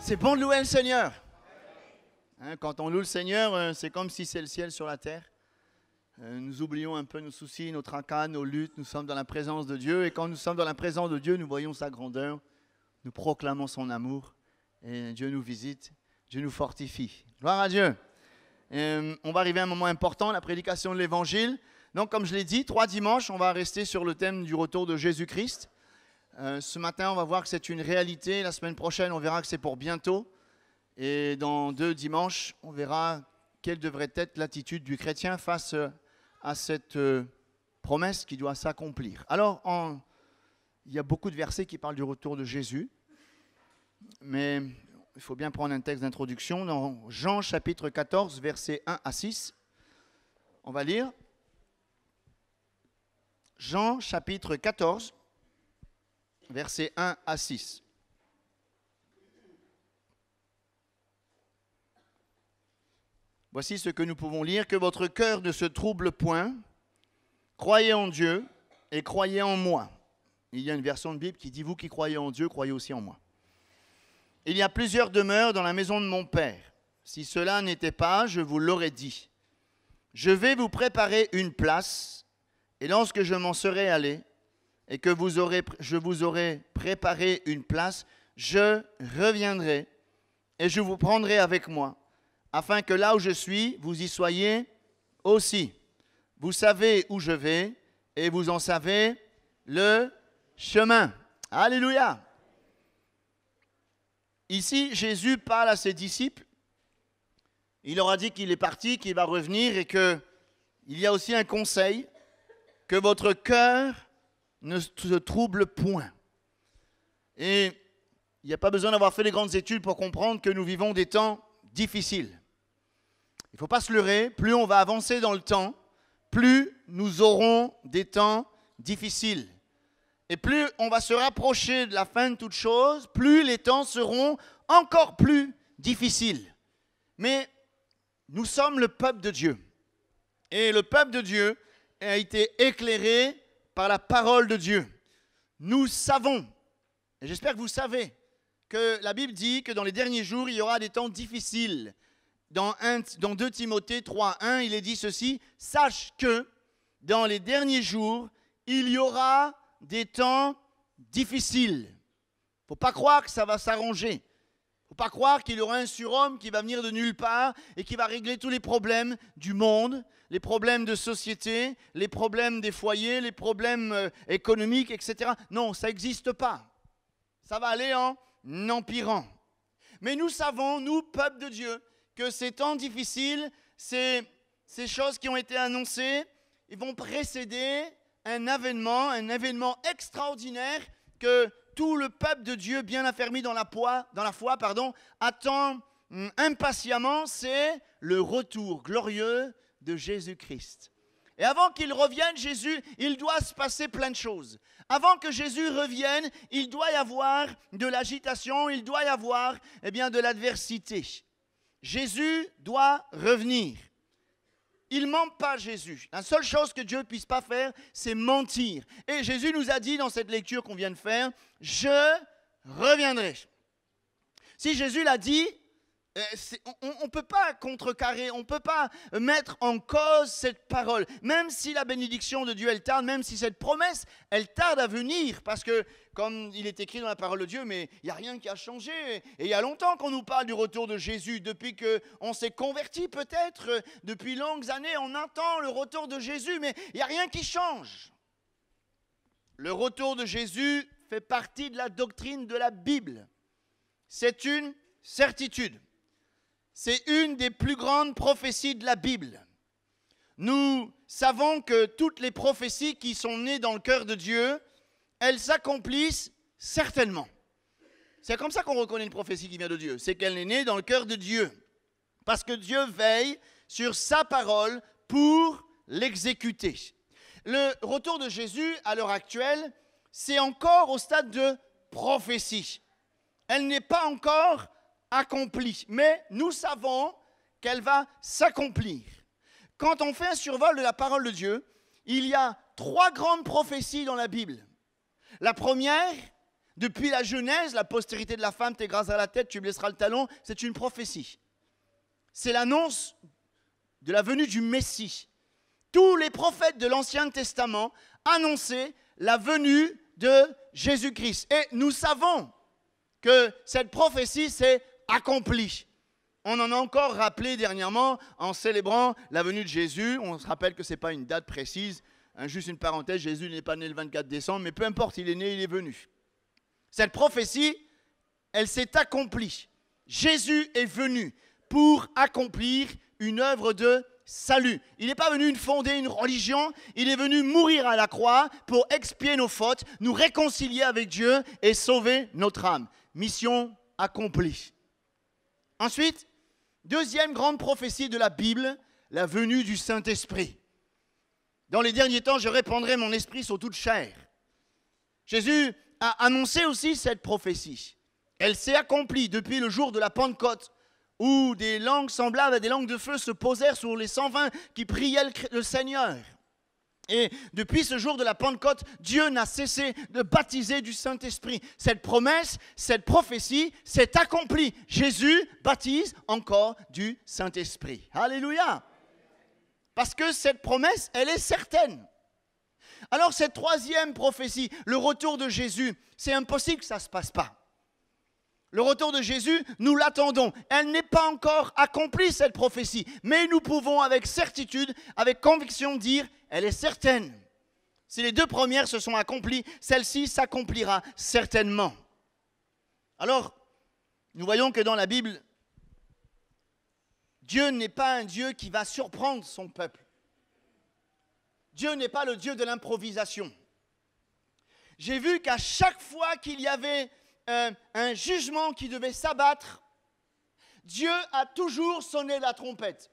C'est bon de louer le Seigneur. Hein, quand on loue le Seigneur, c'est comme si c'est le ciel sur la terre. Nous oublions un peu nos soucis, nos tracas, nos luttes. Nous sommes dans la présence de Dieu. Et quand nous sommes dans la présence de Dieu, nous voyons sa grandeur. Nous proclamons son amour. Et Dieu nous visite. Dieu nous fortifie. Gloire à Dieu. On va arriver à un moment important, la prédication de l'Évangile. Donc, comme je l'ai dit, 3 dimanches, on va rester sur le thème du retour de Jésus-Christ. Ce matin, on va voir que c'est une réalité. La semaine prochaine, on verra que c'est pour bientôt. Et dans 2 dimanches, on verra quelle devrait être l'attitude du chrétien face à cette promesse qui doit s'accomplir. Alors, il y a beaucoup de versets qui parlent du retour de Jésus. Mais il faut bien prendre un texte d'introduction. Dans Jean chapitre 14, versets 1 à 6, on va lire. Jean chapitre 14, versets 1 à 6. Voici ce que nous pouvons lire. Que votre cœur ne se trouble point. Croyez en Dieu et croyez en moi. Il y a une version de Bible qui dit « Vous qui croyez en Dieu, croyez aussi en moi ». Il y a plusieurs demeures dans la maison de mon Père. Si cela n'était pas, je vous l'aurais dit. Je vais vous préparer une place, et lorsque je m'en serai allé, et que je vous aurai préparé une place, je reviendrai, et je vous prendrai avec moi, afin que là où je suis, vous y soyez aussi. Vous savez où je vais, et vous en savez le chemin. Alléluia! Ici, Jésus parle à ses disciples. Il leur a dit qu'il est parti, qu'il va revenir et qu'il y a aussi un conseil, que votre cœur ne se trouble point. Et il n'y a pas besoin d'avoir fait les grandes études pour comprendre que nous vivons des temps difficiles. Il ne faut pas se leurrer, plus on va avancer dans le temps, plus nous aurons des temps difficiles. Et plus on va se rapprocher de la fin de toute chose, plus les temps seront encore plus difficiles. Mais nous sommes le peuple de Dieu. Et le peuple de Dieu a été éclairé par la parole de Dieu. Nous savons, et j'espère que vous savez, que la Bible dit que dans les derniers jours, il y aura des temps difficiles. Dans 2 Timothée 3:1, il est dit ceci, « Sache que dans les derniers jours, il y aura des temps difficiles. » Il ne faut pas croire que ça va s'arranger. Il ne faut pas croire qu'il y aura un surhomme qui va venir de nulle part et qui va régler tous les problèmes du monde, les problèmes de société, les problèmes des foyers, les problèmes économiques, etc. Non, ça n'existe pas. Ça va aller en empirant. Mais nous savons, nous, peuple de Dieu, que ces temps difficiles, ces choses qui ont été annoncées, ils vont précéder un événement extraordinaire que tout le peuple de Dieu, bien affermi dans la foi, attend impatiemment, c'est le retour glorieux de Jésus-Christ. Et avant qu'il revienne, Jésus, il doit se passer plein de choses. Avant que Jésus revienne, il doit y avoir de l'agitation, il doit y avoir de l'adversité. Jésus doit revenir. Il ne ment pas, Jésus. La seule chose que Dieu ne puisse pas faire, c'est mentir. Et Jésus nous a dit dans cette lecture qu'on vient de faire, « Je reviendrai ». Si Jésus l'a dit, on ne peut pas contrecarrer, on ne peut pas mettre en cause cette parole. Même si la bénédiction de Dieu, elle tarde, même si cette promesse, elle tarde à venir. Parce que, comme il est écrit dans la parole de Dieu, mais il n'y a rien qui a changé. Et il y a longtemps qu'on nous parle du retour de Jésus. Depuis qu'on s'est converti peut-être, depuis longues années, on entend le retour de Jésus, mais il n'y a rien qui change. Le retour de Jésus fait partie de la doctrine de la Bible. C'est une certitude. C'est une des plus grandes prophéties de la Bible. Nous savons que toutes les prophéties qui sont nées dans le cœur de Dieu, elles s'accomplissent certainement. C'est comme ça qu'on reconnaît une prophétie qui vient de Dieu. C'est qu'elle est née dans le cœur de Dieu. Parce que Dieu veille sur sa parole pour l'exécuter. Le retour de Jésus, à l'heure actuelle, c'est encore au stade de prophétie. Elle n'est pas encore accomplie, mais nous savons qu'elle va s'accomplir. Quand on fait un survol de la parole de Dieu, il y a 3 grandes prophéties dans la Bible. La première Depuis la Genèse, la postérité de la femme t'égrasera la tête, tu blesseras le talon. C'est une prophétie. C'est l'annonce de la venue du Messie. Tous les prophètes de l'Ancien Testament annonçaient la venue de Jésus-Christ. Et nous savons que cette prophétie s'est accomplie. On en a encore rappelé dernièrement en célébrant la venue de Jésus. On se rappelle que ce n'est pas une date précise. Juste une parenthèse, Jésus n'est pas né le 24 décembre, mais peu importe, il est né, il est venu. Cette prophétie, elle s'est accomplie. Jésus est venu pour accomplir une œuvre de salut. Il n'est pas venu fonder une religion, il est venu mourir à la croix pour expier nos fautes, nous réconcilier avec Dieu et sauver notre âme. Mission accomplie. Ensuite, deuxième grande prophétie de la Bible, la venue du Saint-Esprit. Dans les derniers temps, je répandrai mon esprit sur toute chair. Jésus a annoncé aussi cette prophétie. Elle s'est accomplie depuis le jour de la Pentecôte, où des langues semblables à des langues de feu se posèrent sur les 120 qui priaient le Seigneur. Et depuis ce jour de la Pentecôte, Dieu n'a cessé de baptiser du Saint-Esprit. Cette promesse, cette prophétie s'est accomplie. Jésus baptise encore du Saint-Esprit. Alléluia! Parce que cette promesse, elle est certaine. Alors cette troisième prophétie, le retour de Jésus, c'est impossible que ça ne se passe pas. Le retour de Jésus, nous l'attendons. Elle n'est pas encore accomplie, cette prophétie. Mais nous pouvons avec certitude, avec conviction dire, elle est certaine. Si les deux premières se sont accomplies, celle-ci s'accomplira certainement. Alors, nous voyons que dans la Bible, Dieu n'est pas un Dieu qui va surprendre son peuple. Dieu n'est pas le Dieu de l'improvisation. J'ai vu qu'à chaque fois qu'il y avait un jugement qui devait s'abattre, Dieu a toujours sonné la trompette.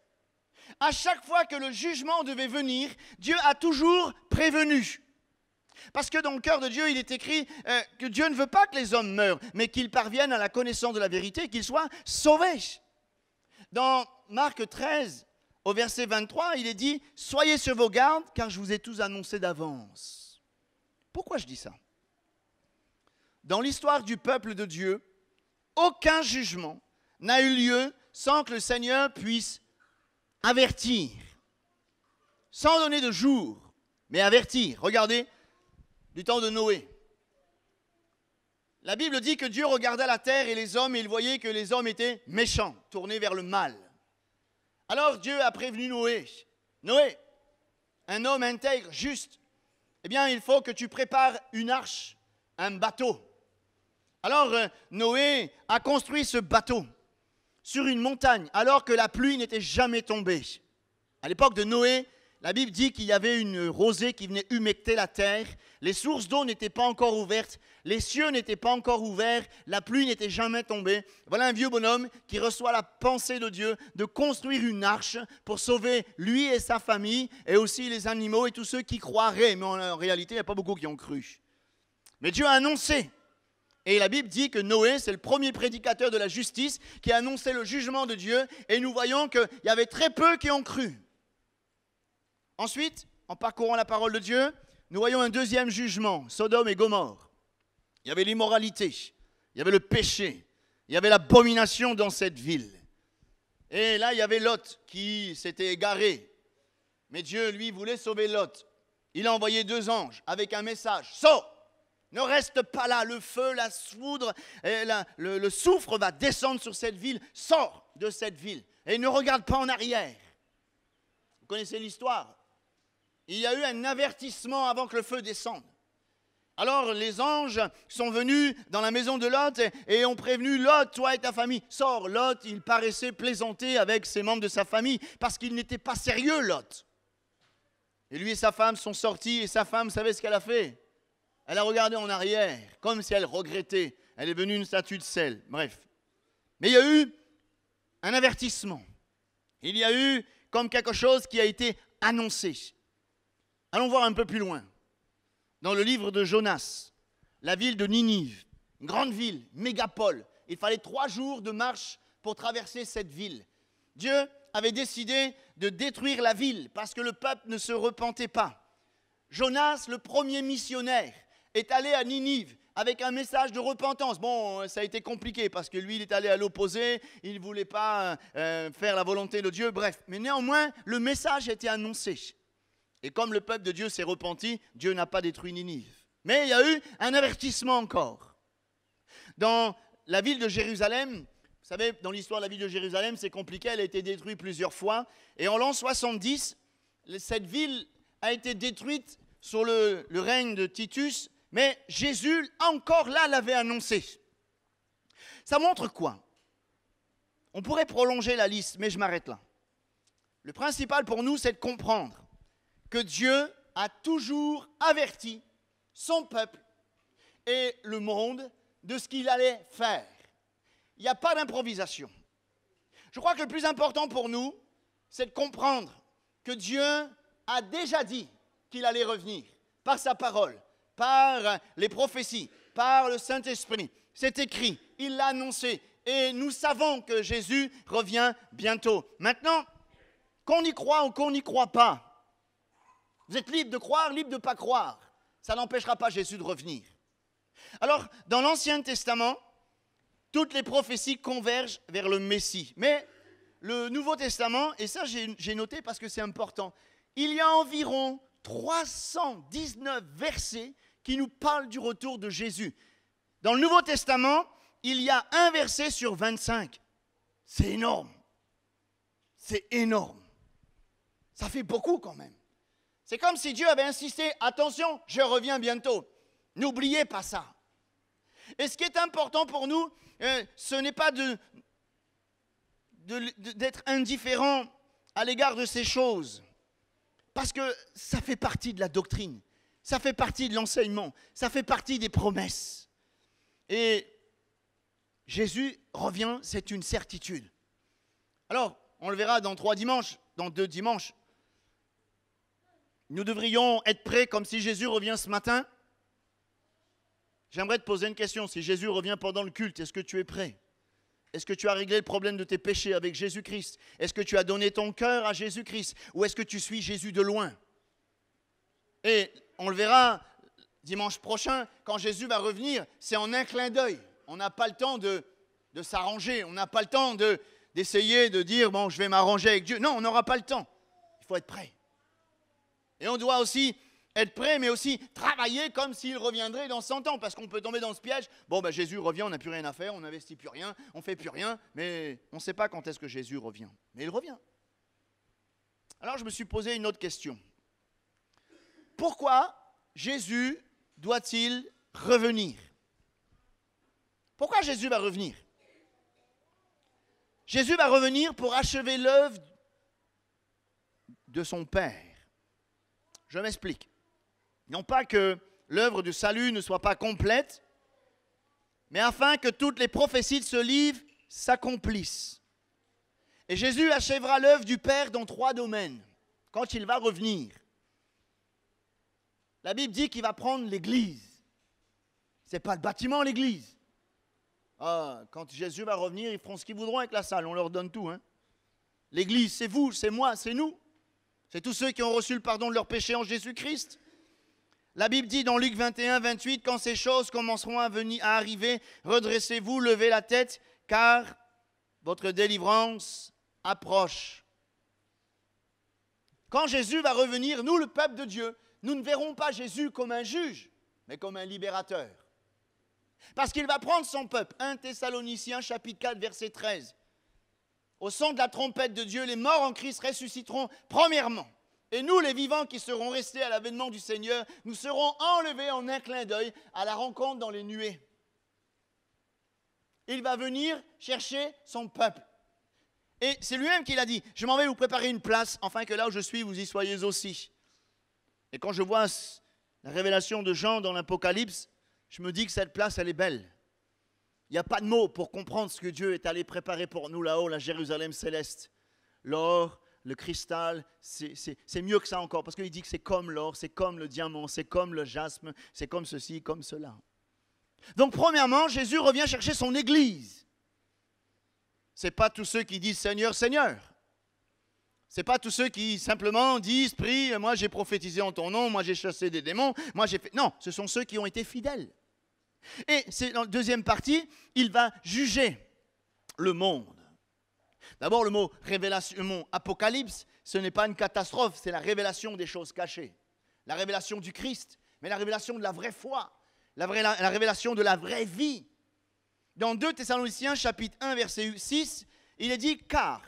À chaque fois que le jugement devait venir, Dieu a toujours prévenu. Parce que dans le cœur de Dieu, il est écrit que Dieu ne veut pas que les hommes meurent, mais qu'ils parviennent à la connaissance de la vérité et qu'ils soient sauvés. Dans Marc 13, au verset 23, il est dit « Soyez sur vos gardes, car je vous ai tous annoncé d'avance. » Pourquoi je dis ça? Dans l'histoire du peuple de Dieu, aucun jugement n'a eu lieu sans que le Seigneur puisse avertir, sans donner de jour, mais avertir. Regardez, du temps de Noé. La Bible dit que Dieu regardait la terre et les hommes et il voyait que les hommes étaient méchants, tournés vers le mal. Alors Dieu a prévenu Noé. Noé, un homme intègre, juste, eh bien il faut que tu prépares une arche, un bateau. Alors Noé a construit ce bateau sur une montagne alors que la pluie n'était jamais tombée. À l'époque de Noé, la Bible dit qu'il y avait une rosée qui venait humecter la terre, les sources d'eau n'étaient pas encore ouvertes, les cieux n'étaient pas encore ouverts, la pluie n'était jamais tombée. Voilà un vieux bonhomme qui reçoit la pensée de Dieu de construire une arche pour sauver lui et sa famille et aussi les animaux et tous ceux qui croiraient. Mais en réalité, il n'y a pas beaucoup qui ont cru. Mais Dieu a annoncé. Et la Bible dit que Noé, c'est le premier prédicateur de la justice qui a annoncé le jugement de Dieu. Et nous voyons qu'il y avait très peu qui ont cru. Ensuite, en parcourant la parole de Dieu, nous voyons un deuxième jugement, Sodome et Gomorrhe. Il y avait l'immoralité, il y avait le péché, il y avait l'abomination dans cette ville. Et là, il y avait Lot qui s'était égaré. Mais Dieu, lui, voulait sauver Lot. Il a envoyé 2 anges avec un message. Sors! Ne reste pas là, le feu, la foudre, le soufre va descendre sur cette ville. Sors de cette ville et ne regarde pas en arrière. Vous connaissez l'histoire. Il y a eu un avertissement avant que le feu descende. Alors les anges sont venus dans la maison de Lot et ont prévenu Lot, toi et ta famille. Sors. Lot, il paraissait plaisanter avec ses membres de sa famille parce qu'il n'était pas sérieux, Lot. Et lui et sa femme sont sortis et sa femme, vous savez ce qu'elle a fait? Elle a regardé en arrière, comme si elle regrettait. Elle est venue une statue de sel. Bref. Mais il y a eu un avertissement. Il y a eu comme quelque chose qui a été annoncé. Allons voir un peu plus loin. Dans le livre de Jonas, la ville de Ninive, une grande ville, mégapole. Il fallait 3 jours de marche pour traverser cette ville. Dieu avait décidé de détruire la ville parce que le peuple ne se repentait pas. Jonas, le premier missionnaire, est allé à Ninive, avec un message de repentance. Bon, ça a été compliqué parce que lui, il est allé à l'opposé, il ne voulait pas faire la volonté de Dieu, bref. Mais néanmoins, le message a été annoncé. Et comme le peuple de Dieu s'est repenti, Dieu n'a pas détruit Ninive. Mais il y a eu un avertissement encore. Dans la ville de Jérusalem, vous savez, dans l'histoire de la ville de Jérusalem, c'est compliqué, elle a été détruite plusieurs fois. Et en l'an 70, cette ville a été détruite sous le règne de Titus, mais Jésus, encore là, l'avait annoncé. Ça montre quoi? On pourrait prolonger la liste, mais je m'arrête là. Le principal pour nous, c'est de comprendre que Dieu a toujours averti son peuple et le monde de ce qu'il allait faire. Il n'y a pas d'improvisation. Je crois que le plus important pour nous, c'est de comprendre que Dieu a déjà dit qu'il allait revenir par sa parole, par les prophéties, par le Saint-Esprit. C'est écrit, il l'a annoncé et nous savons que Jésus revient bientôt. Maintenant, qu'on y croit ou qu'on n'y croit pas, vous êtes libre de croire, libre de ne pas croire. Ça n'empêchera pas Jésus de revenir. Alors, dans l'Ancien Testament, toutes les prophéties convergent vers le Messie. Mais le Nouveau Testament, et ça j'ai noté parce que c'est important, il y a environ 319 versets qui nous parlent du retour de Jésus. Dans le Nouveau Testament, il y a un verset sur 25. C'est énorme. C'est énorme. Ça fait beaucoup quand même. C'est comme si Dieu avait insisté, attention, je reviens bientôt. N'oubliez pas ça. Et ce qui est important pour nous, ce n'est pas d'être indifférent à l'égard de ces choses. Parce que ça fait partie de la doctrine, ça fait partie de l'enseignement, ça fait partie des promesses. Et Jésus revient, c'est une certitude. Alors, on le verra dans 3 dimanches, dans 2 dimanches. Nous devrions être prêts comme si Jésus revient ce matin. J'aimerais te poser une question. Si Jésus revient pendant le culte, est-ce que tu es prêt? Est-ce que tu as réglé le problème de tes péchés avec Jésus-Christ? Est-ce que tu as donné ton cœur à Jésus-Christ? Ou est-ce que tu suis Jésus de loin? Et on le verra dimanche prochain, quand Jésus va revenir, c'est en un clin d'œil. On n'a pas le temps de s'arranger. On n'a pas le temps d'essayer de dire, bon, je vais m'arranger avec Dieu. Non, on n'aura pas le temps. Il faut être prêt. Et on doit aussi être prêt, mais aussi travailler comme s'il reviendrait dans 100 ans, parce qu'on peut tomber dans ce piège. Bon, ben Jésus revient, on n'a plus rien à faire, on n'investit plus rien, on ne fait plus rien, mais on ne sait pas quand est-ce que Jésus revient. Mais il revient. Alors je me suis posé une autre question. Pourquoi Jésus doit-il revenir? Pourquoi Jésus va revenir? Jésus va revenir pour achever l'œuvre de son Père. Je m'explique. Non pas que l'œuvre du salut ne soit pas complète, mais afin que toutes les prophéties de ce livre s'accomplissent. Et Jésus achèvera l'œuvre du Père dans 3 domaines, quand il va revenir. La Bible dit qu'il va prendre l'Église. Ce n'est pas le bâtiment, l'Église. Ah, quand Jésus va revenir, ils feront ce qu'ils voudront avec la salle, on leur donne tout. Hein. L'Église, c'est vous, c'est moi, c'est nous. C'est tous ceux qui ont reçu le pardon de leurs péchés en Jésus-Christ. La Bible dit dans Luc 21, 28, « Quand ces choses commenceront à arriver, redressez-vous, levez la tête, car votre délivrance approche. » Quand Jésus va revenir, nous, le peuple de Dieu, nous ne verrons pas Jésus comme un juge, mais comme un libérateur. Parce qu'il va prendre son peuple. 1 Thessaloniciens, chapitre 4, verset 13. Au son de la trompette de Dieu, les morts en Christ ressusciteront premièrement. Et nous, les vivants qui serons restés à l'avènement du Seigneur, nous serons enlevés en un clin d'œil à la rencontre dans les nuées. Il va venir chercher son peuple. Et c'est lui-même qui l'a dit, je m'en vais vous préparer une place, afin que là où je suis, vous y soyez aussi. Et quand je vois la révélation de Jean dans l'Apocalypse, je me dis que cette place, elle est belle. Il n'y a pas de mots pour comprendre ce que Dieu est allé préparer pour nous là-haut, la Jérusalem céleste. L'or, le cristal, c'est mieux que ça encore, parce qu'il dit que c'est comme l'or, c'est comme le diamant, c'est comme le jaspe, c'est comme ceci, comme cela. Donc premièrement, Jésus revient chercher son Église. Ce n'est pas tous ceux qui disent Seigneur, Seigneur. Ce n'est pas tous ceux qui simplement disent, prient, moi j'ai prophétisé en ton nom, moi j'ai chassé des démons, moi j'ai fait... Non, ce sont ceux qui ont été fidèles. Et c'est dans la deuxième partie, il va juger le monde. D'abord, le mot révélation, le mot apocalypse, ce n'est pas une catastrophe, c'est la révélation des choses cachées. La révélation du Christ, mais la révélation de la vraie foi, la révélation de la vraie vie. Dans 2 Thessaloniciens, chapitre 1, verset 6, il est dit « Car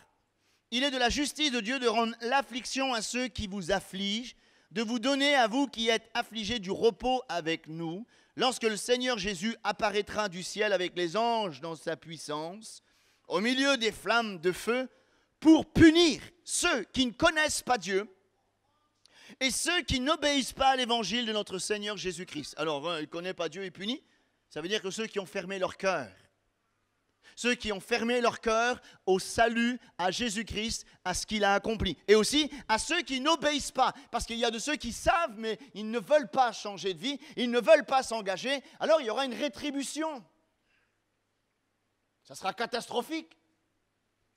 il est de la justice de Dieu de rendre l'affliction à ceux qui vous affligent, de vous donner à vous qui êtes affligés du repos avec nous, lorsque le Seigneur Jésus apparaîtra du ciel avec les anges dans sa puissance, au milieu des flammes de feu, pour punir ceux qui ne connaissent pas Dieu et ceux qui n'obéissent pas à l'évangile de notre Seigneur Jésus-Christ. » Alors, il ne connaît pas Dieu et punit, ça veut dire que ceux qui ont fermé leur cœur, ceux qui ont fermé leur cœur au salut, à Jésus-Christ, à ce qu'il a accompli. Et aussi à ceux qui n'obéissent pas. Parce qu'il y a de ceux qui savent, mais ils ne veulent pas changer de vie, ils ne veulent pas s'engager. Alors il y aura une rétribution. Ça sera catastrophique.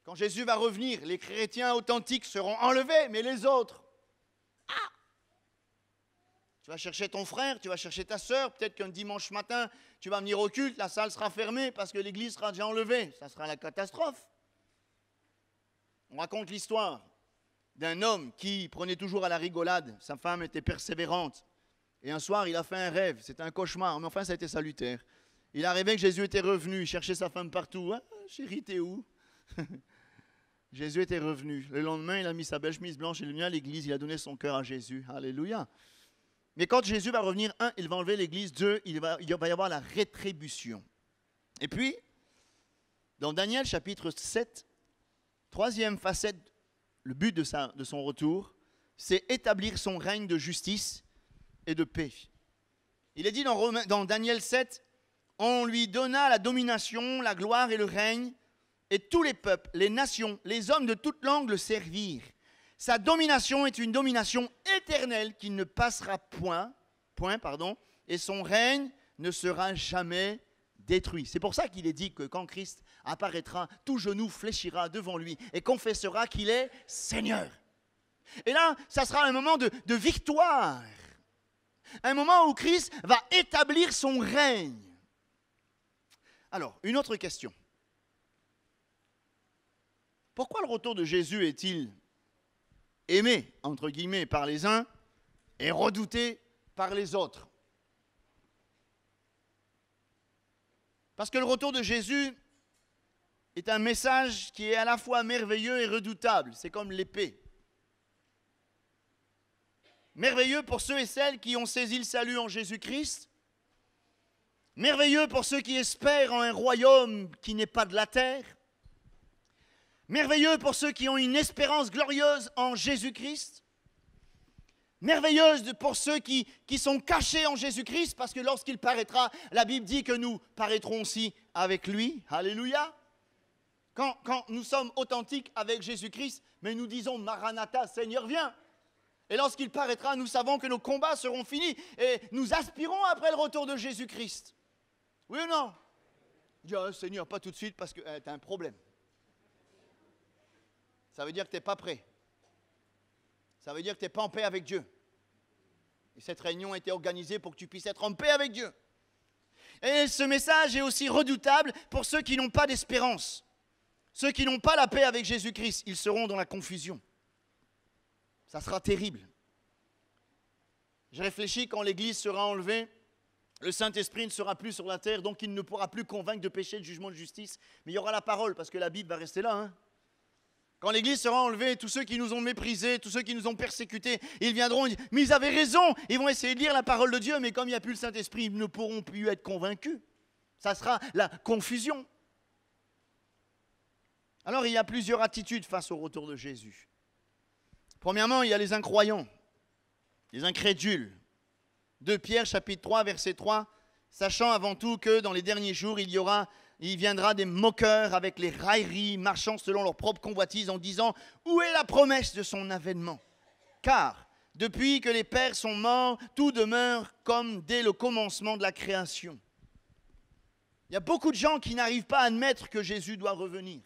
Quand Jésus va revenir, les chrétiens authentiques seront enlevés, mais les autres, tu vas chercher ton frère, tu vas chercher ta sœur, peut-être qu'un dimanche matin, tu vas venir au culte, la salle sera fermée parce que l'église sera déjà enlevée. Ça sera la catastrophe. On raconte l'histoire d'un homme qui prenait toujours à la rigolade. Sa femme était persévérante. Et un soir, il a fait un rêve. C'était un cauchemar, mais enfin, ça a été salutaire. Il a rêvé que Jésus était revenu. Il cherchait sa femme partout. Ah, chérie, t'es où? Jésus était revenu. Le lendemain, il a mis sa belle chemise blanche, il est venu à l'église, il a donné son cœur à Jésus. Alléluia. Mais quand Jésus va revenir, il va enlever l'église, il va y avoir la rétribution. Et puis, dans Daniel chapitre 7, troisième facette, le but de son retour, c'est établir son règne de justice et de paix. Il est dit dans Daniel 7, on lui donna la domination, la gloire et le règne, et tous les peuples, les nations, les hommes de toute langue le servirent. Sa domination est une domination éternelle qui ne passera point, et son règne ne sera jamais détruit. C'est pour ça qu'il est dit que quand Christ apparaîtra, tout genou fléchira devant lui et confessera qu'il est Seigneur. Et là, ça sera un moment de victoire, un moment où Christ va établir son règne. Alors, une autre question. Pourquoi le retour de Jésus est-il aimé, entre guillemets, par les uns et redouté par les autres? Parce que le retour de Jésus est un message qui est à la fois merveilleux et redoutable. C'est comme l'épée. Merveilleux pour ceux et celles qui ont saisi le salut en Jésus-Christ. Merveilleux pour ceux qui espèrent en un royaume qui n'est pas de la terre. Merveilleux pour ceux qui ont une espérance glorieuse en Jésus-Christ. Merveilleuse pour ceux qui sont cachés en Jésus-Christ, parce que lorsqu'il paraîtra, la Bible dit que nous paraîtrons aussi avec lui. Alléluia. Quand nous sommes authentiques avec Jésus-Christ, mais nous disons Maranatha, Seigneur viens. Et lorsqu'il paraîtra, nous savons que nos combats seront finis et nous aspirons après le retour de Jésus-Christ. Oui ou non? Dis, Seigneur, pas tout de suite parce que tu as un problème. Ça veut dire que tu n'es pas prêt. Ça veut dire que tu n'es pas en paix avec Dieu. Et cette réunion a été organisée pour que tu puisses être en paix avec Dieu. Et ce message est aussi redoutable pour ceux qui n'ont pas d'espérance. Ceux qui n'ont pas la paix avec Jésus-Christ, ils seront dans la confusion. Ça sera terrible. Je réfléchis, quand l'Église sera enlevée, le Saint-Esprit ne sera plus sur la terre, donc il ne pourra plus convaincre de péché, de jugement, de justice. Mais il y aura la parole, parce que la Bible va rester là, hein. Quand l'Église sera enlevée, tous ceux qui nous ont méprisés, tous ceux qui nous ont persécutés, ils viendront, mais ils avaient raison. Ils vont essayer de lire la parole de Dieu, mais comme il n'y a plus le Saint-Esprit, ils ne pourront plus être convaincus. Ça sera la confusion. Alors, il y a plusieurs attitudes face au retour de Jésus. Premièrement, il y a les incroyants, les incrédules. 2 Pierre, chapitre 3, verset 3, « Sachant avant tout que dans les derniers jours, il viendra des moqueurs avec les railleries, marchant selon leur propre convoitise en disant « Où est la promesse de son avènement ?» Car, depuis que les pères sont morts, tout demeure comme dès le commencement de la création. Il y a beaucoup de gens qui n'arrivent pas à admettre que Jésus doit revenir.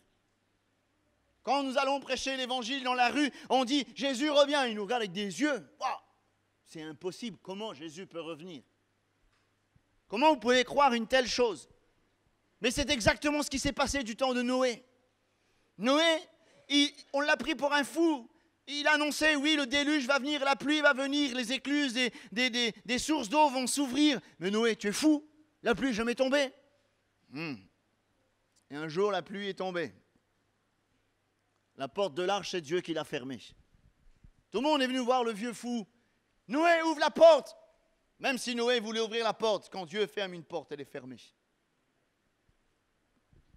Quand nous allons prêcher l'évangile dans la rue, on dit « Jésus revient », ils nous regardent avec des yeux. Wow, c'est impossible, comment Jésus peut revenir? Comment vous pouvez croire une telle chose? Mais c'est exactement ce qui s'est passé du temps de Noé. Noé, on l'a pris pour un fou. Il a annoncé, oui, le déluge va venir, la pluie va venir, les écluses des sources d'eau vont s'ouvrir. Mais Noé, tu es fou, la pluie n'est jamais tombée. Et un jour, la pluie est tombée. La porte de l'arche, c'est Dieu qui l'a fermée. Tout le monde est venu voir le vieux fou. Noé, ouvre la porte. Même si Noé voulait ouvrir la porte, quand Dieu ferme une porte, elle est fermée.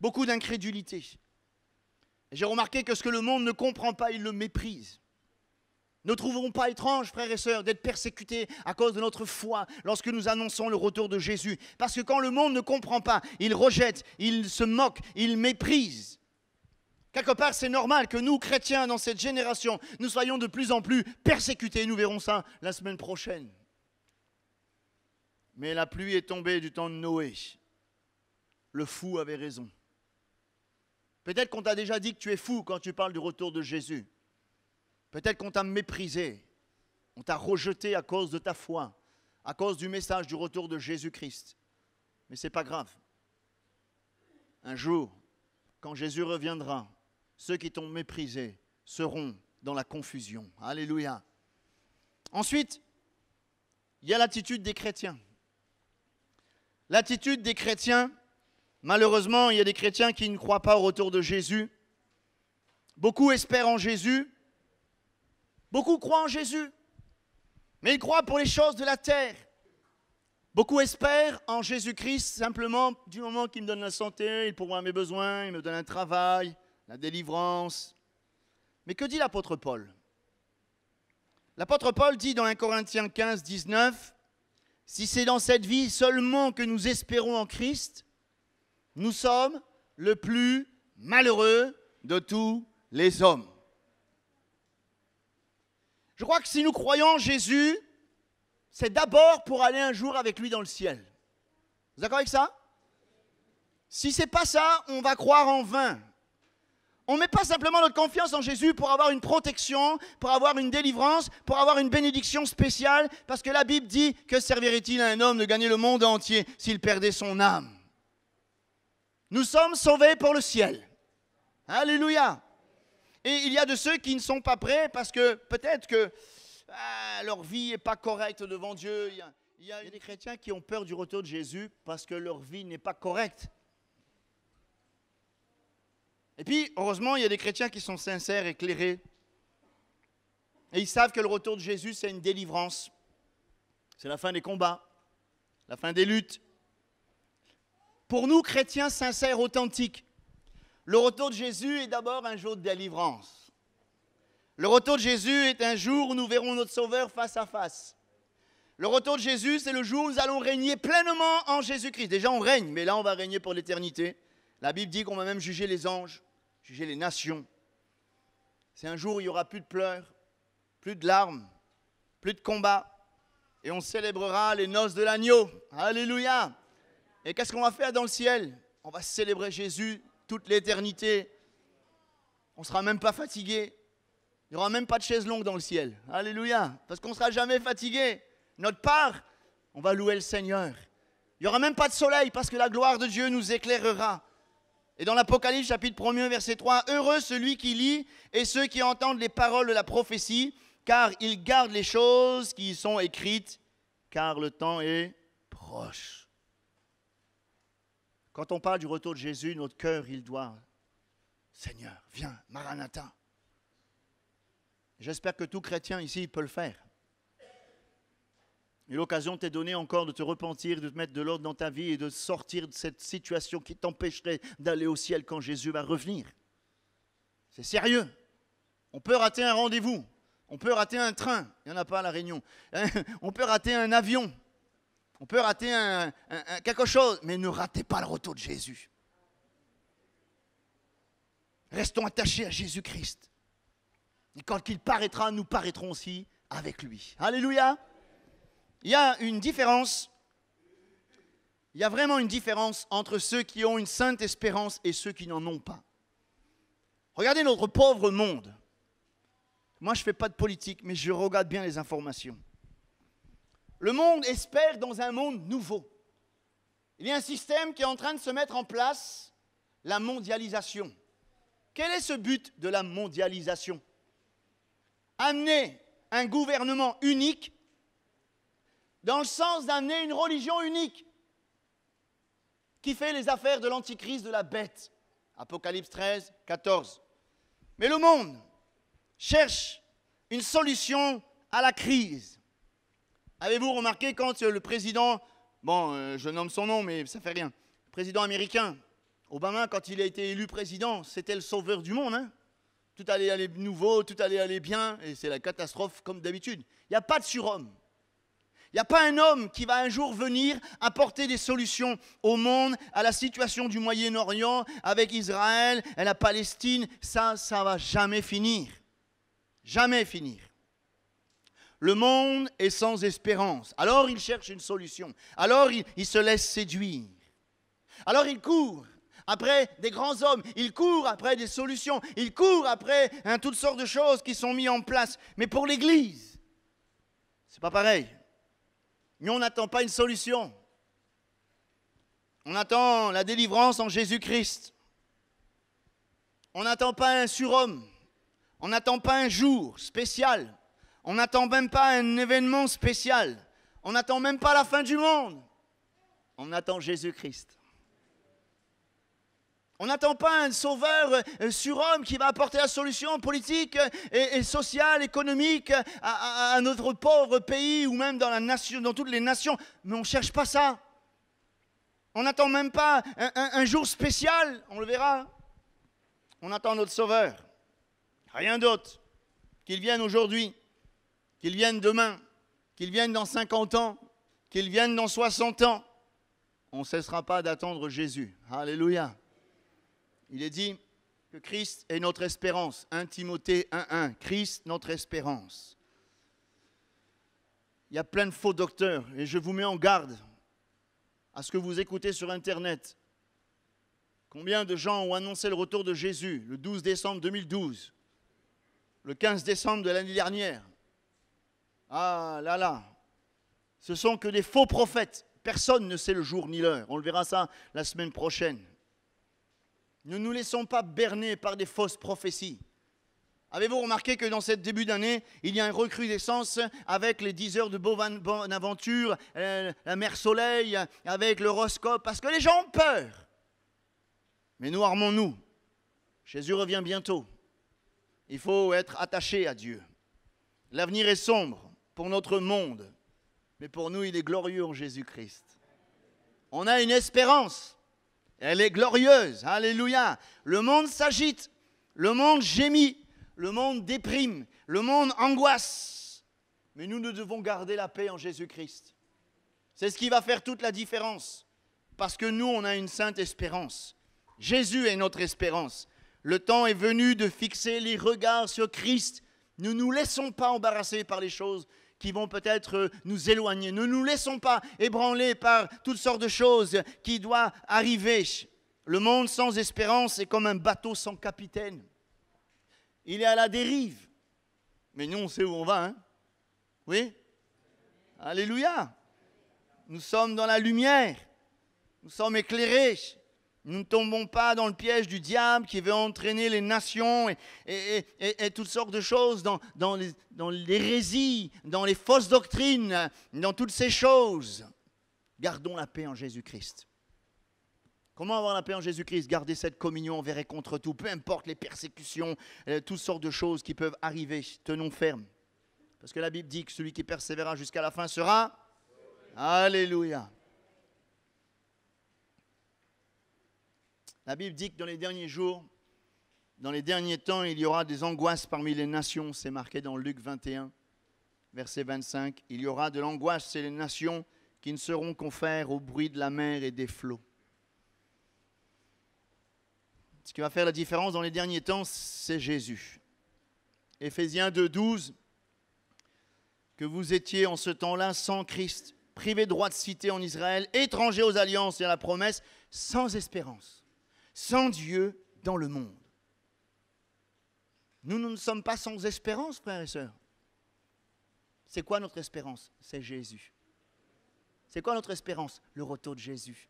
Beaucoup d'incrédulité. Et j'ai remarqué que ce que le monde ne comprend pas, il le méprise. Ne trouverons pas étrange, frères et sœurs, d'être persécutés à cause de notre foi lorsque nous annonçons le retour de Jésus. Parce que quand le monde ne comprend pas, il rejette, il se moque, il méprise. Quelque part, c'est normal que nous, chrétiens, dans cette génération, nous soyons de plus en plus persécutés. Nous verrons ça la semaine prochaine. Mais la pluie est tombée du temps de Noé. Le fou avait raison. Peut-être qu'on t'a déjà dit que tu es fou quand tu parles du retour de Jésus. Peut-être qu'on t'a méprisé. On t'a rejeté à cause de ta foi, à cause du message du retour de Jésus-Christ. Mais ce n'est pas grave. Un jour, quand Jésus reviendra, ceux qui t'ont méprisé seront dans la confusion. Alléluia. Ensuite, il y a l'attitude des chrétiens. L'attitude des chrétiens, malheureusement, il y a des chrétiens qui ne croient pas au retour de Jésus. Beaucoup espèrent en Jésus. Beaucoup croient en Jésus. Mais ils croient pour les choses de la terre. Beaucoup espèrent en Jésus-Christ simplement du moment qu'il me donne la santé, il pourvoit mes besoins, il me donne un travail, la délivrance. Mais que dit l'apôtre Paul? L'apôtre Paul dit dans 1 Corinthiens 15, 19, « Si c'est dans cette vie seulement que nous espérons en Christ, nous sommes le plus malheureux de tous les hommes. » Je crois que si nous croyons en Jésus, c'est d'abord pour aller un jour avec lui dans le ciel. Vous êtes d'accord avec ça? Si ce n'est pas ça, on va croire en vain. On ne met pas simplement notre confiance en Jésus pour avoir une protection, pour avoir une délivrance, pour avoir une bénédiction spéciale, parce que la Bible dit que servirait-il à un homme de gagner le monde entier s'il perdait son âme? Nous sommes sauvés pour le ciel. Alléluia. Et il y a de ceux qui ne sont pas prêts parce que peut-être que leur vie n'est pas correcte devant Dieu. Il y a des chrétiens qui ont peur du retour de Jésus parce que leur vie n'est pas correcte. Et puis, heureusement, il y a des chrétiens qui sont sincères, éclairés. Et ils savent que le retour de Jésus, c'est une délivrance. C'est la fin des combats, la fin des luttes. Pour nous, chrétiens sincères, authentiques, le retour de Jésus est d'abord un jour de délivrance. Le retour de Jésus est un jour où nous verrons notre Sauveur face à face. Le retour de Jésus, c'est le jour où nous allons régner pleinement en Jésus-Christ. Déjà, on règne, mais là, on va régner pour l'éternité. La Bible dit qu'on va même juger les anges, juger les nations. C'est un jour où il n'y aura plus de pleurs, plus de larmes, plus de combats. Et on célébrera les noces de l'agneau. Alléluia! Et qu'est-ce qu'on va faire dans le ciel? On va célébrer Jésus toute l'éternité. On ne sera même pas fatigué. Il n'y aura même pas de chaise longue dans le ciel. Alléluia! Parce qu'on ne sera jamais fatigué. Notre part, on va louer le Seigneur. Il n'y aura même pas de soleil parce que la gloire de Dieu nous éclairera. Et dans l'Apocalypse, chapitre 1, verset 3, « Heureux celui qui lit et ceux qui entendent les paroles de la prophétie, car ils gardent les choses qui y sont écrites, car le temps est proche. » Quand on parle du retour de Jésus, notre cœur, il doit, « Seigneur, viens, Maranatha. » J'espère que tout chrétien ici peut le faire. Et l'occasion t'est donnée encore de te repentir, de te mettre de l'ordre dans ta vie et de sortir de cette situation qui t'empêcherait d'aller au ciel quand Jésus va revenir. C'est sérieux. On peut rater un rendez-vous. On peut rater un train. Il n'y en a pas à La Réunion. On peut rater un avion. On peut rater quelque chose. Mais ne ratez pas le retour de Jésus. Restons attachés à Jésus-Christ. Et quand il paraîtra, nous paraîtrons aussi avec lui. Alléluia. Il y a une différence, il y a vraiment une différence entre ceux qui ont une sainte espérance et ceux qui n'en ont pas. Regardez notre pauvre monde. Moi, je ne fais pas de politique, mais je regarde bien les informations. Le monde espère dans un monde nouveau. Il y a un système qui est en train de se mettre en place, la mondialisation. Quel est ce but de la mondialisation? Amener un gouvernement unique dans le sens d'amener une religion unique qui fait les affaires de l'antichrist, de la bête. Apocalypse 13, 14. Mais le monde cherche une solution à la crise. Avez-vous remarqué quand le président, je nomme son nom mais ça fait rien, le président américain, Obama, quand il a été élu président, c'était le sauveur du monde. Hein? Tout allait aller nouveau, tout allait aller bien, et c'est la catastrophe comme d'habitude. Il n'y a pas de surhomme. Il n'y a pas un homme qui va un jour venir apporter des solutions au monde, à la situation du Moyen-Orient, avec Israël, et la Palestine. Ça ne va jamais finir. Jamais finir. Le monde est sans espérance. Alors il cherche une solution. Alors il se laisse séduire. Alors il court après des grands hommes. Il court après des solutions. Il court après toutes sortes de choses qui sont mises en place. Mais pour l'Église, c'est pas pareil. Mais on n'attend pas une solution. On attend la délivrance en Jésus-Christ. On n'attend pas un surhomme. On n'attend pas un jour spécial. On n'attend même pas un événement spécial. On n'attend même pas la fin du monde. On attend Jésus-Christ. On n'attend pas un sauveur surhomme qui va apporter la solution politique et sociale, économique à notre pauvre pays ou même dans la nation, dans toutes les nations. Mais on ne cherche pas ça. On n'attend même pas un jour spécial, on le verra. On attend notre sauveur. Rien d'autre. Qu'il vienne aujourd'hui, qu'il vienne demain, qu'il vienne dans 50 ans, qu'il vienne dans 60 ans. On ne cessera pas d'attendre Jésus. Alléluia. Il est dit que Christ est notre espérance. 1 Timothée 1,1. Christ, notre espérance. Il y a plein de faux docteurs et je vous mets en garde à ce que vous écoutez sur Internet. Combien de gens ont annoncé le retour de Jésus le 12 décembre 2012, le 15 décembre de l'année dernière? Ah là là, ce sont que des faux prophètes. Personne ne sait le jour ni l'heure. On le verra ça la semaine prochaine. Ne nous laissons pas berner par des fausses prophéties. Avez-vous remarqué que dans ce début d'année, il y a une recrudescence avec les 10 heures de Bonaventure, la mer Soleil, avec l'horoscope, parce que les gens ont peur. Mais nous armons-nous. Jésus revient bientôt. Il faut être attaché à Dieu. L'avenir est sombre pour notre monde, mais pour nous, il est glorieux en Jésus-Christ. On a une espérance. Elle est glorieuse, alléluia. Le monde s'agite, le monde gémit, le monde déprime, le monde angoisse. Mais nous devons garder la paix en Jésus-Christ. C'est ce qui va faire toute la différence. Parce que nous, on a une sainte espérance. Jésus est notre espérance. Le temps est venu de fixer les regards sur Christ. Ne nous laissons pas embarrasser par les choses qui vont peut-être nous éloigner. Ne nous laissons pas ébranler par toutes sortes de choses qui doivent arriver. Le monde sans espérance est comme un bateau sans capitaine. Il est à la dérive. Mais nous, on sait où on va, hein? Oui? Alléluia! Nous sommes dans la lumière. Nous sommes éclairés. Nous ne tombons pas dans le piège du diable qui veut entraîner les nations et toutes sortes de choses dans l'hérésie, dans les fausses doctrines, dans toutes ces choses. Gardons la paix en Jésus-Christ. Comment avoir la paix en Jésus-Christ? Garder cette communion envers et contre tout, peu importe les persécutions, toutes sortes de choses qui peuvent arriver. Tenons ferme. Parce que la Bible dit que celui qui persévérera jusqu'à la fin sera... Alléluia. La Bible dit que dans les derniers jours, dans les derniers temps, il y aura des angoisses parmi les nations. C'est marqué dans Luc 21, verset 25. Il y aura de l'angoisse chez les nations qui ne seront confèrent au bruit de la mer et des flots. Ce qui va faire la différence dans les derniers temps, c'est Jésus. Éphésiens 2, 12. Que vous étiez en ce temps-là sans Christ, privés de droit de cité en Israël, étrangers aux alliances et à la promesse, sans espérance. Sans Dieu dans le monde. Nous ne sommes pas sans espérance, frères et sœurs. C'est quoi notre espérance? C'est Jésus. C'est quoi notre espérance? Le retour de Jésus.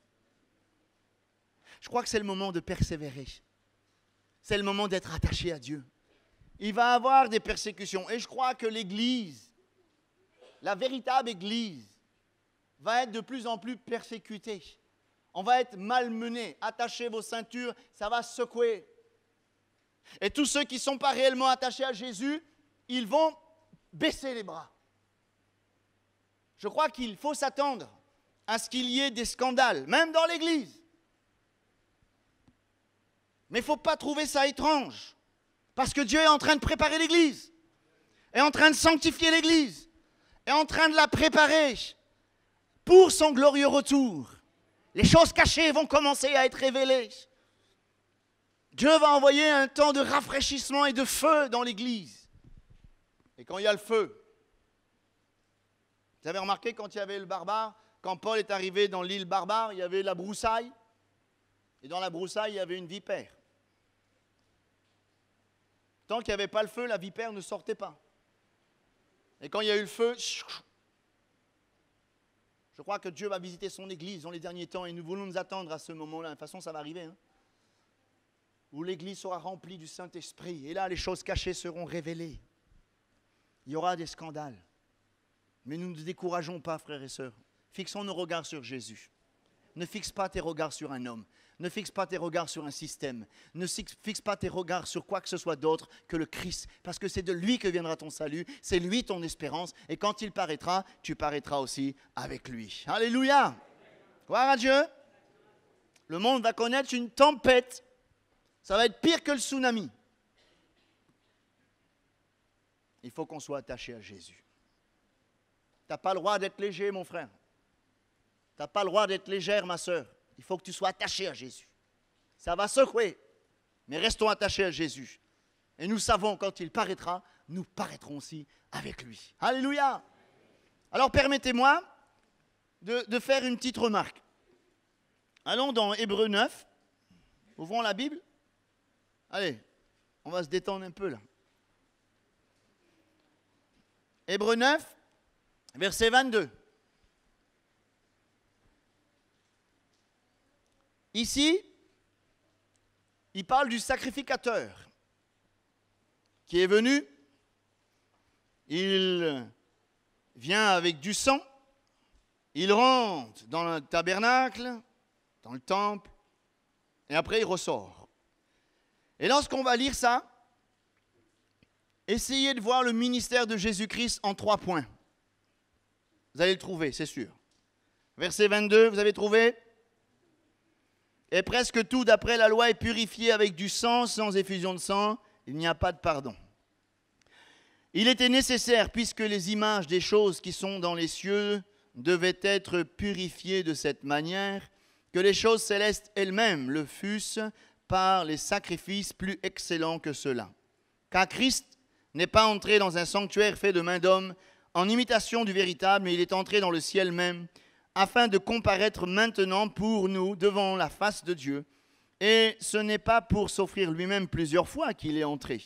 Je crois que c'est le moment de persévérer. C'est le moment d'être attaché à Dieu. Il va y avoir des persécutions. Et je crois que l'Église, la véritable Église, va être de plus en plus persécutée. On va être malmené. Attachez vos ceintures, ça va secouer. Et tous ceux qui ne sont pas réellement attachés à Jésus, ils vont baisser les bras. Je crois qu'il faut s'attendre à ce qu'il y ait des scandales, même dans l'Église. Mais il ne faut pas trouver ça étrange, parce que Dieu est en train de préparer l'Église, est en train de sanctifier l'Église, est en train de la préparer pour son glorieux retour. Les choses cachées vont commencer à être révélées. Dieu va envoyer un temps de rafraîchissement et de feu dans l'Église. Et quand il y a le feu, vous avez remarqué quand il y avait le barbare, quand Paul est arrivé dans l'île barbare, il y avait la broussaille, et dans la broussaille, il y avait une vipère. Tant qu'il n'y avait pas le feu, la vipère ne sortait pas. Et quand il y a eu le feu, je crois que Dieu va visiter son Église dans les derniers temps, et nous voulons nous attendre à ce moment-là. De toute façon, ça va arriver, où l'Église sera remplie du Saint-Esprit, et là, les choses cachées seront révélées. Il y aura des scandales. Mais nous ne nous décourageons pas, frères et sœurs. Fixons nos regards sur Jésus. Ne fixe pas tes regards sur un homme. Ne fixe pas tes regards sur un système. Ne fixe pas tes regards sur quoi que ce soit d'autre que le Christ. Parce que c'est de lui que viendra ton salut. C'est lui ton espérance. Et quand il paraîtra, tu paraîtras aussi avec lui. Alléluia! Gloire à Dieu. Le monde va connaître une tempête. Ça va être pire que le tsunami. Il faut qu'on soit attaché à Jésus. Tu n'as pas le droit d'être léger, mon frère. Tu n'as pas le droit d'être légère, ma sœur. Il faut que tu sois attaché à Jésus. Ça va secouer, mais restons attachés à Jésus. Et nous savons, quand il paraîtra, nous paraîtrons aussi avec lui. Alléluia! Alors permettez-moi de faire une petite remarque. Allons dans Hébreux 9. Ouvrons la Bible. Allez, on va se détendre un peu là. Hébreux 9, verset 22. Ici, il parle du sacrificateur qui est venu. Il vient avec du sang. Il rentre dans le tabernacle, dans le temple, et après il ressort. Et lorsqu'on va lire ça, essayez de voir le ministère de Jésus-Christ en 3 points. Vous allez le trouver, c'est sûr. Verset 22, vous avez trouvé? Et presque tout d'après la loi est purifié avec du sang, sans effusion de sang, il n'y a pas de pardon. Il était nécessaire, puisque les images des choses qui sont dans les cieux devaient être purifiées de cette manière, que les choses célestes elles-mêmes le fussent par les sacrifices plus excellents que ceux-là. Car Christ n'est pas entré dans un sanctuaire fait de main d'homme, en imitation du véritable, mais il est entré dans le ciel même, afin de comparaître maintenant pour nous devant la face de Dieu. Et ce n'est pas pour s'offrir lui-même plusieurs fois qu'il est entré.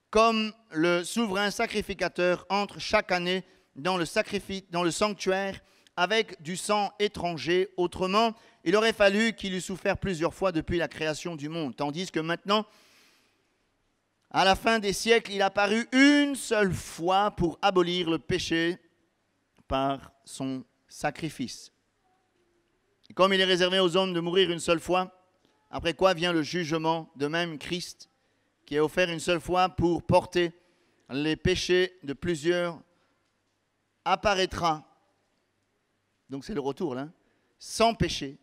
Comme le souverain sacrificateur entre chaque année dans le sanctuaire avec du sang étranger. Autrement, il aurait fallu qu'il eût souffert plusieurs fois depuis la création du monde. Tandis que maintenant, à la fin des siècles, il a apparu une seule fois pour abolir le péché par son sacrifice. Et comme il est réservé aux hommes de mourir une seule fois, après quoi vient le jugement, de même Christ, qui est offert une seule fois pour porter les péchés de plusieurs, apparaîtra, donc c'est le retour là, sans péché,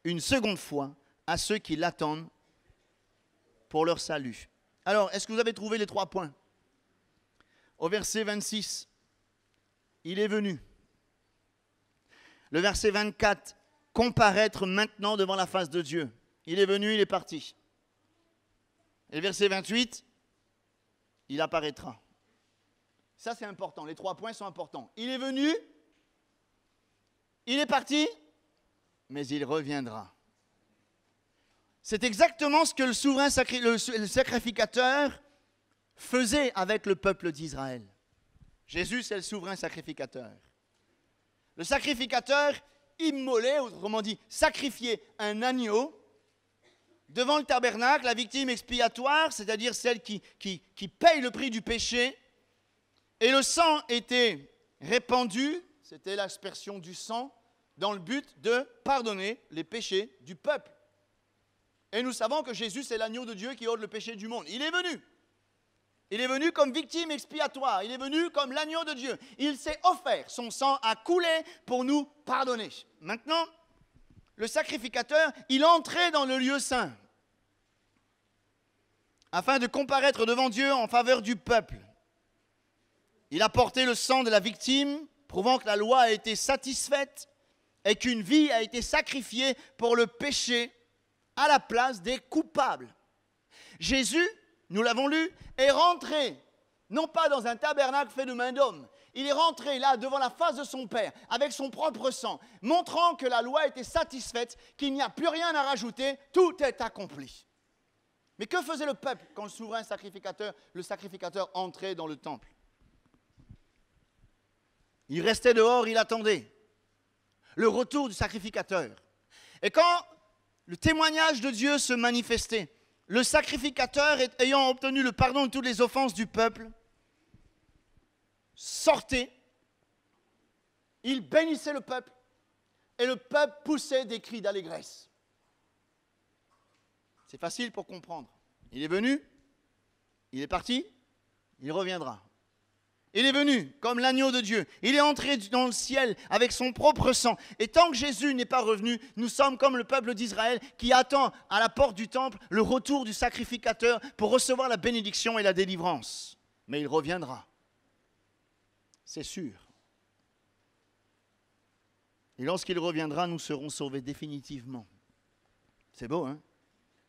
une seconde fois à ceux qui l'attendent pour leur salut. Alors, est-ce que vous avez trouvé les 3 points? Au verset 26, il est venu. Le verset 24, comparaître maintenant devant la face de Dieu. Il est venu, il est parti. Et le verset 28, il apparaîtra. Ça, c'est important. Les 3 points sont importants. Il est venu, il est parti, mais il reviendra. C'est exactement ce que le souverain le sacrificateur faisait avec le peuple d'Israël. Jésus, c'est le souverain sacrificateur. Le sacrificateur immolait, autrement dit, sacrifiait un agneau devant le tabernacle, la victime expiatoire, c'est-à-dire celle qui paye le prix du péché, et le sang était répandu, c'était l'aspersion du sang, dans le but de pardonner les péchés du peuple. Et nous savons que Jésus, c'est l'agneau de Dieu qui ôte le péché du monde. Il est venu. Il est venu comme victime expiatoire. Il est venu comme l'agneau de Dieu. Il s'est offert. Son sang a coulé pour nous pardonner. Maintenant, le sacrificateur, il entrait dans le lieu saint afin de comparaître devant Dieu en faveur du peuple. Il a porté le sang de la victime, prouvant que la loi a été satisfaite et qu'une vie a été sacrifiée pour le péché à la place des coupables. Jésus, nous l'avons lu, est rentré, non pas dans un tabernacle fait de main d'homme, il est rentré là devant la face de son Père, avec son propre sang, montrant que la loi était satisfaite, qu'il n'y a plus rien à rajouter, tout est accompli. Mais que faisait le peuple quand le souverain sacrificateur, entrait dans le temple? Il restait dehors, il attendait le retour du sacrificateur. Et quand le témoignage de Dieu se manifestait, le sacrificateur, ayant obtenu le pardon de toutes les offenses du peuple, sortait, il bénissait le peuple, et le peuple poussait des cris d'allégresse. C'est facile pour comprendre. Il est venu, il est parti, il reviendra. Il est venu comme l'agneau de Dieu. Il est entré dans le ciel avec son propre sang. Et tant que Jésus n'est pas revenu, nous sommes comme le peuple d'Israël qui attend à la porte du temple le retour du sacrificateur pour recevoir la bénédiction et la délivrance. Mais il reviendra. C'est sûr. Et lorsqu'il reviendra, nous serons sauvés définitivement. C'est beau, hein?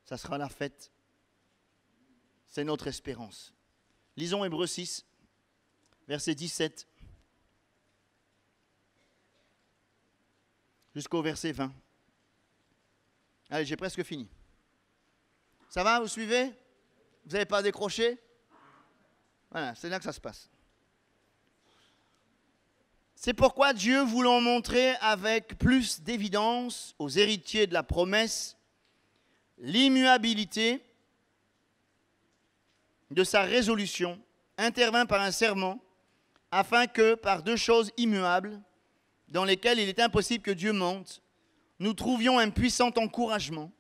Ça sera la fête. C'est notre espérance. Lisons Hébreux 6. Verset 17 jusqu'au verset 20. Allez, j'ai presque fini. Ça va, vous suivez? Vous n'avez pas décroché? Voilà, c'est là que ça se passe. C'est pourquoi Dieu, voulant montrer avec plus d'évidence aux héritiers de la promesse l'immuabilité de sa résolution, intervint par un serment, afin que, par deux choses immuables, dans lesquelles il est impossible que Dieu mente, nous trouvions un puissant encouragement,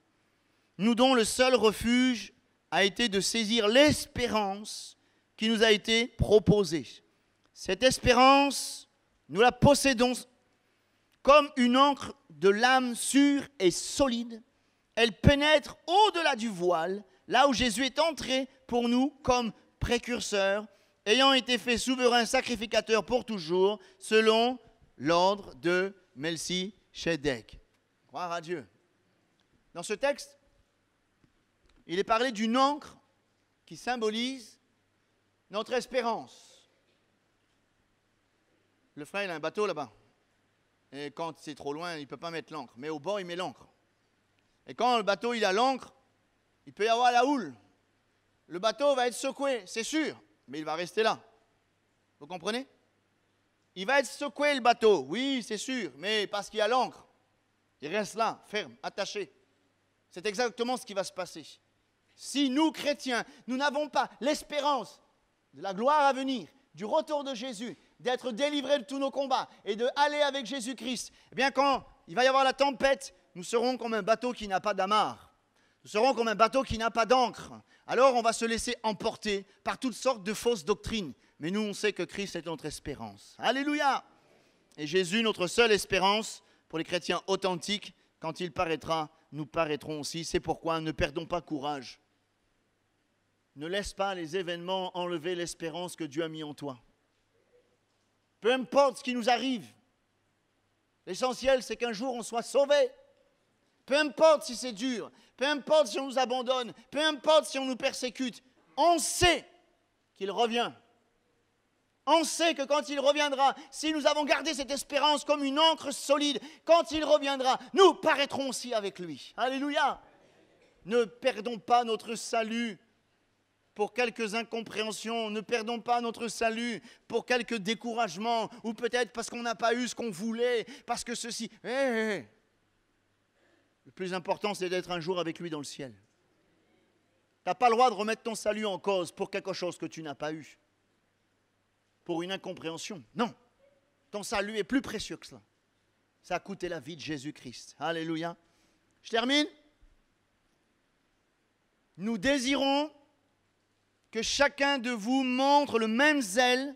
nous dont le seul refuge a été de saisir l'espérance qui nous a été proposée. Cette espérance, nous la possédons comme une encre de lame sûre et solide. Elle pénètre au-delà du voile, là où Jésus est entré pour nous comme précurseur, ayant été fait souverain sacrificateur pour toujours, selon l'ordre de Melchisédek. Gloire à Dieu. Dans ce texte, il est parlé d'une encre qui symbolise notre espérance. Le frère, il a un bateau là-bas. Et quand c'est trop loin, il ne peut pas mettre l'encre. Mais au bord, il met l'encre. Et quand le bateau il a l'encre, il peut y avoir la houle. Le bateau va être secoué, c'est sûr. Mais il va rester là. Vous comprenez? Il va être secoué le bateau, oui, c'est sûr, mais parce qu'il y a l'encre. Il reste là, ferme, attaché. C'est exactement ce qui va se passer. Si nous, chrétiens, nous n'avons pas l'espérance de la gloire à venir, du retour de Jésus, d'être délivrés de tous nos combats et d'aller avec Jésus-Christ, eh bien quand il va y avoir la tempête, nous serons comme un bateau qui n'a pas d'amarre. Nous serons comme un bateau qui n'a pas d'ancre. Alors on va se laisser emporter par toutes sortes de fausses doctrines. Mais nous, on sait que Christ est notre espérance. Alléluia! Et Jésus, notre seule espérance pour les chrétiens authentiques, quand il paraîtra, nous paraîtrons aussi. C'est pourquoi ne perdons pas courage. Ne laisse pas les événements enlever l'espérance que Dieu a mis en toi. Peu importe ce qui nous arrive, l'essentiel c'est qu'un jour on soit sauvé. Peu importe si c'est dur, peu importe si on nous abandonne, peu importe si on nous persécute, on sait qu'il revient. On sait que quand il reviendra, si nous avons gardé cette espérance comme une encre solide, quand il reviendra, nous paraîtrons aussi avec lui. Alléluia! Ne perdons pas notre salut pour quelques incompréhensions, ne perdons pas notre salut pour quelques découragements, ou peut-être parce qu'on n'a pas eu ce qu'on voulait, parce que ceci... Le plus important, c'est d'être un jour avec lui dans le ciel. Tu n'as pas le droit de remettre ton salut en cause pour quelque chose que tu n'as pas eu. Pour une incompréhension. Non. Ton salut est plus précieux que cela. Ça a coûté la vie de Jésus-Christ. Alléluia. Je termine. Nous désirons que chacun de vous montre le même zèle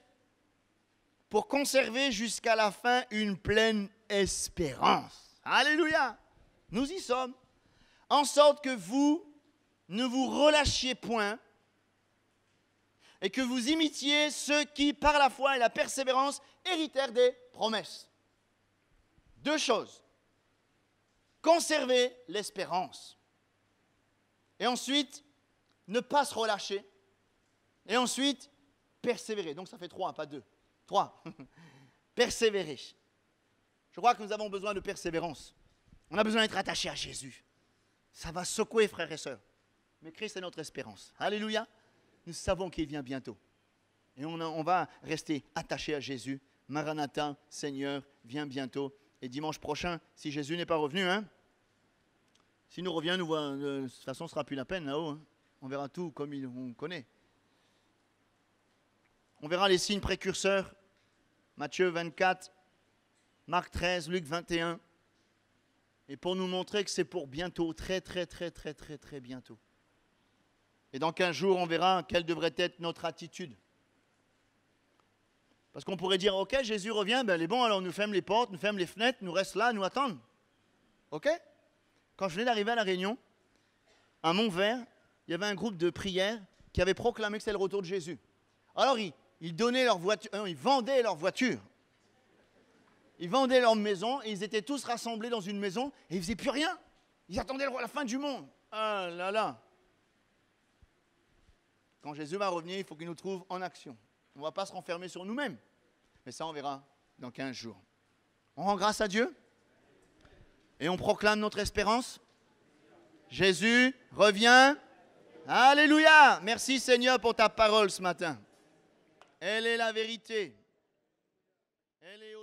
pour conserver jusqu'à la fin une pleine espérance. Alléluia. Nous y sommes. En sorte que vous ne vous relâchiez point et que vous imitiez ceux qui, par la foi et la persévérance, héritèrent des promesses. Deux choses. Conserver l'espérance. Et ensuite, ne pas se relâcher. Et ensuite, persévérer. Donc ça fait 3, pas 2. 3. Persévérer. Je crois que nous avons besoin de persévérance. On a besoin d'être attaché à Jésus. Ça va secouer, frères et sœurs. Mais Christ est notre espérance. Alléluia. Nous savons qu'il vient bientôt. Et on va rester attaché à Jésus. Maranatha, Seigneur, viens bientôt. Et dimanche prochain, si Jésus n'est pas revenu, s'il nous revient, de toute façon, ce ne sera plus la peine là-haut. On verra tout comme on connaît. On verra les signes précurseurs. Matthieu 24, Marc 13, Luc 21. Et pour nous montrer que c'est pour bientôt, très bientôt. Et dans 15 jours, on verra quelle devrait être notre attitude. Parce qu'on pourrait dire, ok, Jésus revient, ben, il est bon, alors nous fermons les portes, nous fermons les fenêtres, nous restons là, nous attendons. Ok? Quand je venais d'arriver à La Réunion, à Montvert, il y avait un groupe de prière qui avait proclamé que c'était le retour de Jésus. Alors, ils donnaient leur voiture, ils vendaient leur voiture. Ils vendaient leur maison et ils étaient tous rassemblés dans une maison et ils ne faisaient plus rien. Ils attendaient la fin du monde. Ah là là. Quand Jésus va revenir, il faut qu'il nous trouve en action. On ne va pas se renfermer sur nous-mêmes. Mais ça, on verra dans 15 jours. On rend grâce à Dieu et on proclame notre espérance. Jésus revient. Alléluia. Merci Seigneur pour ta parole ce matin. Elle est la vérité. Elle est